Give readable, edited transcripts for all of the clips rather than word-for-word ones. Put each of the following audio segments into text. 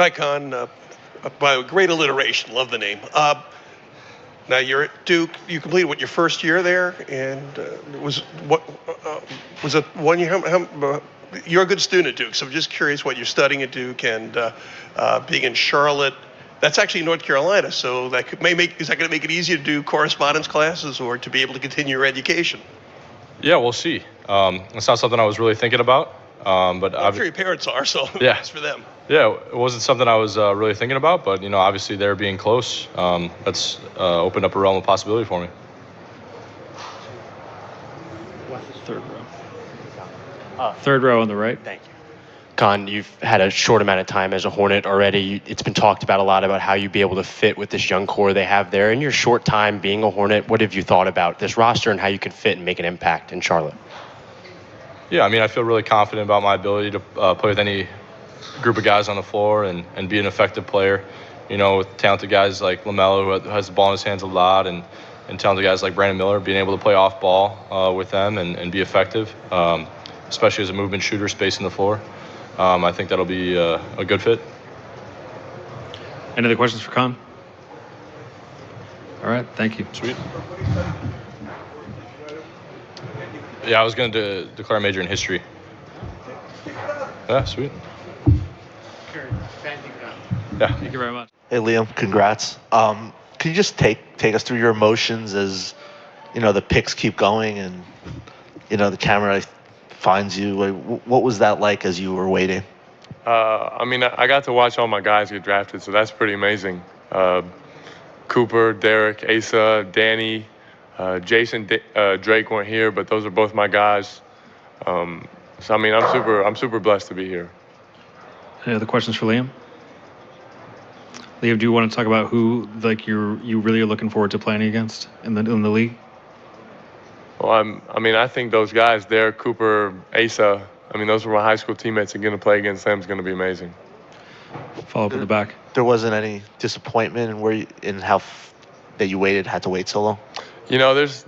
Hi, Con. By great alliteration, love the name. Now you're at Duke. You completed your first year there, and was it 1 year? You're a good student at Duke, so I'm just curious what you're studying at Duke and being in Charlotte. That's actually North Carolina, so is that going to make it easier to do correspondence classes or to be able to continue your education? Yeah, we'll see. It's not something I was really thinking about, but I'm sure your parents are, so yeah, it's for them. Yeah, it wasn't something I was really thinking about, but obviously they're being close. That's opened up a realm of possibility for me. Third row. Third row on the right. Thank you. Kon, you've had a short amount of time as a Hornet already. It's been talked about a lot about how you'd be able to fit with this young core they have there. In your short time being a Hornet, what have you thought about this roster and how you could fit and make an impact in Charlotte? Yeah, I feel really confident about my ability to play with any group of guys on the floor and be an effective player. With talented guys like LaMelo, who has the ball in his hands a lot, and talented guys like Brandon Miller, being able to play off ball with them and be effective, especially as a movement shooter, spacing the floor. I think that'll be a good fit. Any other questions for Kon? All right, thank you. Sweet. Yeah, I was going to declare a major in history. Yeah, sweet. Yeah. Thank you very much. Hey, Liam, congrats. Can you just take us through your emotions as, the picks keep going and, the camera finds you? What was that like as you were waiting? I got to watch all my guys get drafted, so that's pretty amazing. Cooper, Derek, Asa, Danny, Jason, Drake weren't here, but those are both my guys. I'm super blessed to be here. Any other questions for Liam? Liam, do you want to talk about who you really are looking forward to playing against in the league? Well, I think those guys there, Cooper, Asa, those were my high school teammates, and getting to play against them is going to be amazing. Follow up in the back. There wasn't any disappointment that you had to wait so long? There's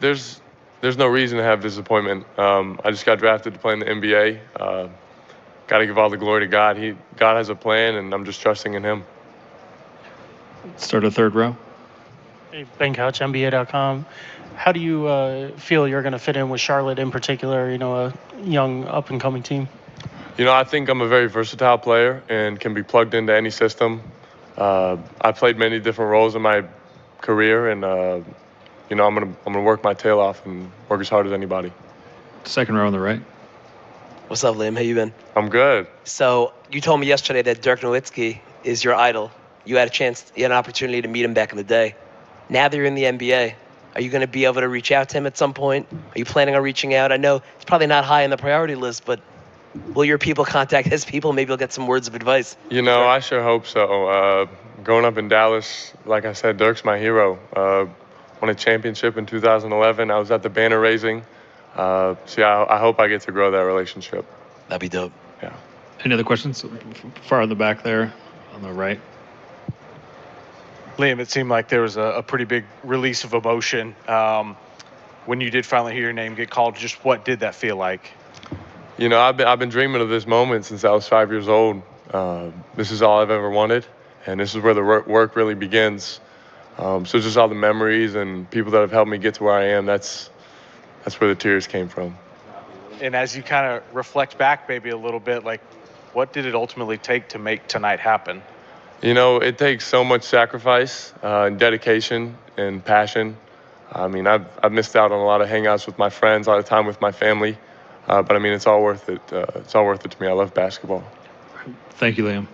no reason to have disappointment. I just got drafted to play in the NBA. Got to give all the glory to God. God has a plan, and I'm just trusting in Him. Start a third row. Hey, Ben Couch, NBA.com. How do you feel you're going to fit in with Charlotte in particular, a young up-and-coming team? I think I'm a very versatile player and can be plugged into any system. I played many different roles in my career, and I'm gonna work my tail off and work as hard as anybody. Second row on the right. What's up, Liam? How you been? I'm good. So you told me yesterday that Dirk Nowitzki is your idol. You had an opportunity to meet him back in the day. Now that you're in the NBA, are you going to be able to reach out to him at some point? Are you planning on reaching out? I know it's probably not high on the priority list, but will your people contact his people? Maybe you'll get some words of advice. I sure hope so. Growing up in Dallas, like I said, Dirk's my hero. Won a championship in 2011. I was at the banner raising. I hope I get to grow that relationship. That'd be dope. Yeah. Any other questions? Far in the back there on the right. Liam, it seemed like there was a pretty big release of emotion when you did finally hear your name get called. Just what did that feel like? I've been dreaming of this moment since I was 5 years old. This is all I've ever wanted, and this is where the work really begins. So just all the memories and people that have helped me get to where I am, that's where the tears came from. And as you kind of reflect back maybe a little bit, what did it ultimately take to make tonight happen? It takes so much sacrifice, and dedication and passion. I've missed out on a lot of hangouts with my friends, a lot of time with my family, but it's all worth it. It's all worth it to me. I love basketball. Thank you, Liam.